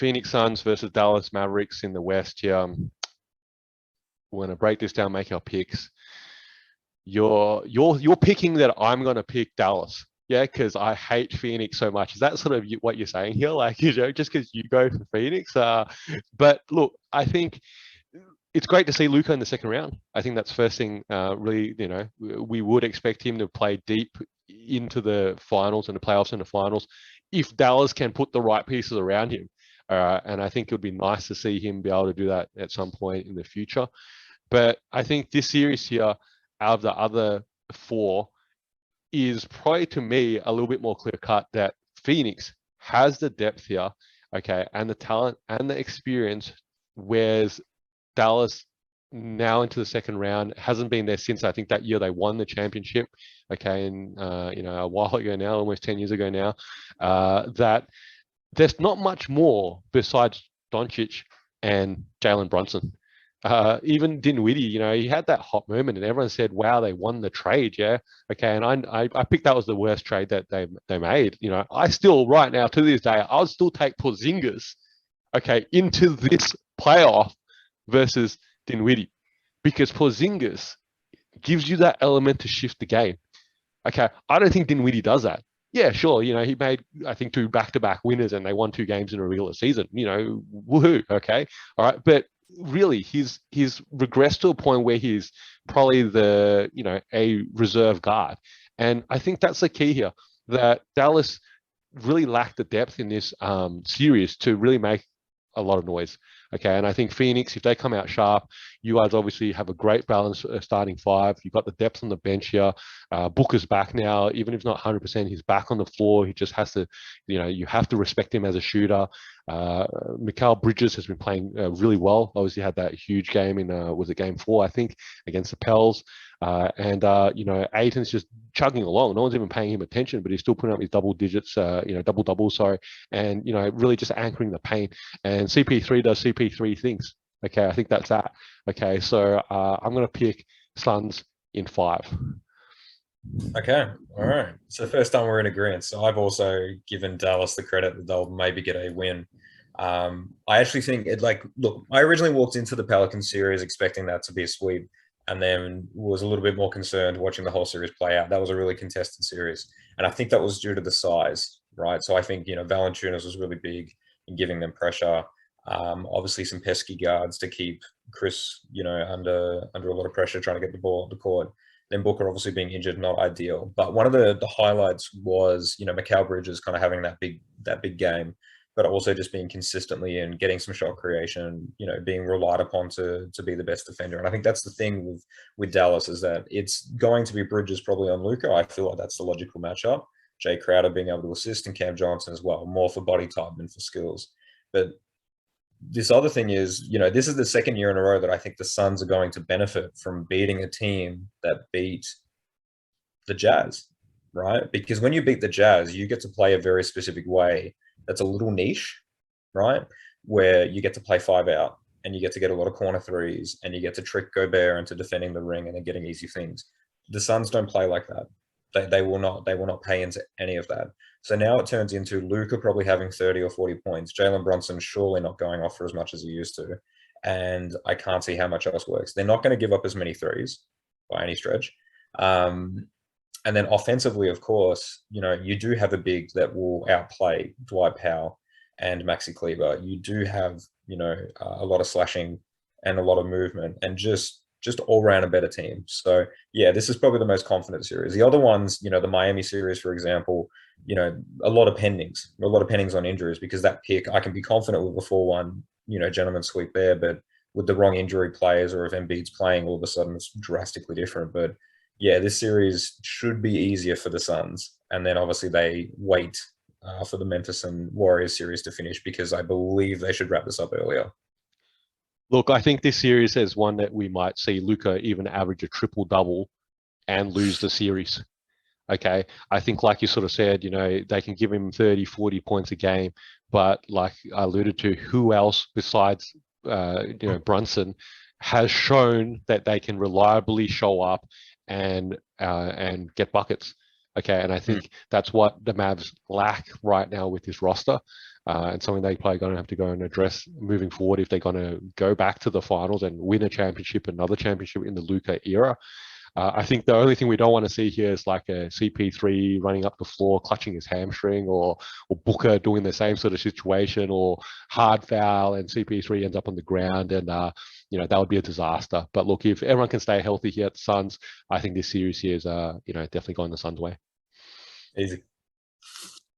Phoenix Suns versus Dallas Mavericks in the West here. We're gonna break this down, make our picks. You're picking that I'm gonna pick Dallas. Yeah, because I hate Phoenix so much. Is that sort of what you're saying here? Like, just because you go for Phoenix? But look, I think it's great to see Luka in the second round. I think that's first thing. Really, we would expect him to play deep into the finals and the playoffs and the finals if Dallas can put the right pieces around him. And I think it would be nice to see him be able to do that at some point in the future. But I think this series here, out of the other four, is probably to me a little bit more clear cut that Phoenix has the depth here, okay, and the talent and the experience, whereas Dallas now into the second round hasn't been there since I think that year they won the championship, okay, and a while ago now, almost 10 years ago now, that there's not much more besides Doncic and Jalen Brunson. Even Dinwiddie, he had that hot moment, and everyone said, "Wow, they won the trade." Yeah, okay, and I picked that was the worst trade that they made. I still right now to this day I would still take Porzingis, okay, into this playoff versus Dinwiddie, because Porzingis gives you that element to shift the game. Okay, I don't think Dinwiddie does that. Yeah, sure. He made, I think, 2 back-to-back winners and they won 2 games in a regular season. Woohoo. Okay. All right. But really, he's regressed to a point where he's probably a reserve guard. And I think that's the key here, that Dallas really lacked the depth in this series to really make a lot of noise. Okay, and I think Phoenix, if they come out sharp, you guys obviously have a great balance starting 5. You've got the depth on the bench here. Booker's back now, even if not 100%, he's back on the floor. He just has to, you have to respect him as a shooter. Mikal Bridges has been playing really well. Obviously had that huge game in, was it game 4, I think, against the Pels. Aiton's just chugging along. No one's even paying him attention, but he's still putting up his double digits, double, sorry, and, really just anchoring the paint. And CP3 does CP3 things. Okay, I think that's that. Okay, so I'm going to pick Suns in 5. Okay, all right. So first time we're in agreement. So I've also given Dallas the credit that they'll maybe get a win. I actually think look, I originally walked into the Pelicans series expecting that to be a sweep, and then was a little bit more concerned watching the whole series play out. That was a really contested series, and I think that was due to the size, right? So I think Valanciunas was really big in giving them pressure. Obviously, some pesky guards to keep Chris, under a lot of pressure trying to get the ball on the court. Then Booker obviously being injured, not ideal. But one of the highlights was Mikal Bridges kind of having that big game, but also just being consistently and getting some shot creation, being relied upon to be the best defender. And I think that's the thing with Dallas, is that it's going to be Bridges probably on Luka. I feel like that's the logical matchup. Jay Crowder being able to assist, and Cam Johnson as well, more for body type than for skills. But this other thing is, this is the second year in a row that I think the Suns are going to benefit from beating a team that beat the Jazz, right? Because when you beat the Jazz, you get to play a very specific way that's a little niche, right? Where you get to play 5 out and you get to get a lot of corner threes and you get to trick Gobert into defending the ring and then getting easy things. The Suns don't play like that. They will not pay into any of that. So now it turns into Luka probably having 30 or 40 points. Jalen Brunson surely not going off for as much as he used to. And I can't see how much else works. They're not going to give up as many threes by any stretch. And then offensively, of course, you do have a big that will outplay Dwight Powell and Maxi Kleber. You do have, a lot of slashing and a lot of movement and just all around a better team. So yeah, this is probably the most confident series. The other ones, the Miami series, for example, a lot of pendings on injuries, because that pick, I can be confident with a 4-1, gentleman sweep there, but with the wrong injury players, or if Embiid's playing, all of a sudden it's drastically different. But yeah, this series should be easier for the Suns. And then obviously they wait for the Memphis and Warriors series to finish, because I believe they should wrap this up earlier. Look, I think this series is one that we might see Luka even average a triple-double and lose the series. Okay, I think, like you sort of said, they can give him 30, 40 points a game, but like I alluded to, who else besides, Brunson has shown that they can reliably show up and get buckets. Okay, and I think that's what the Mavs lack right now with this roster. and something they're probably going to have to go and address moving forward if they're going to go back to the finals and win a championship, another championship in the Luka era. I think the only thing we don't want to see here is like a CP3 running up the floor, clutching his hamstring, or Booker doing the same sort of situation, or hard foul and CP3 ends up on the ground, and that would be a disaster. But look, if everyone can stay healthy here at the Suns, I think this series here is definitely going the Suns' way. Easy.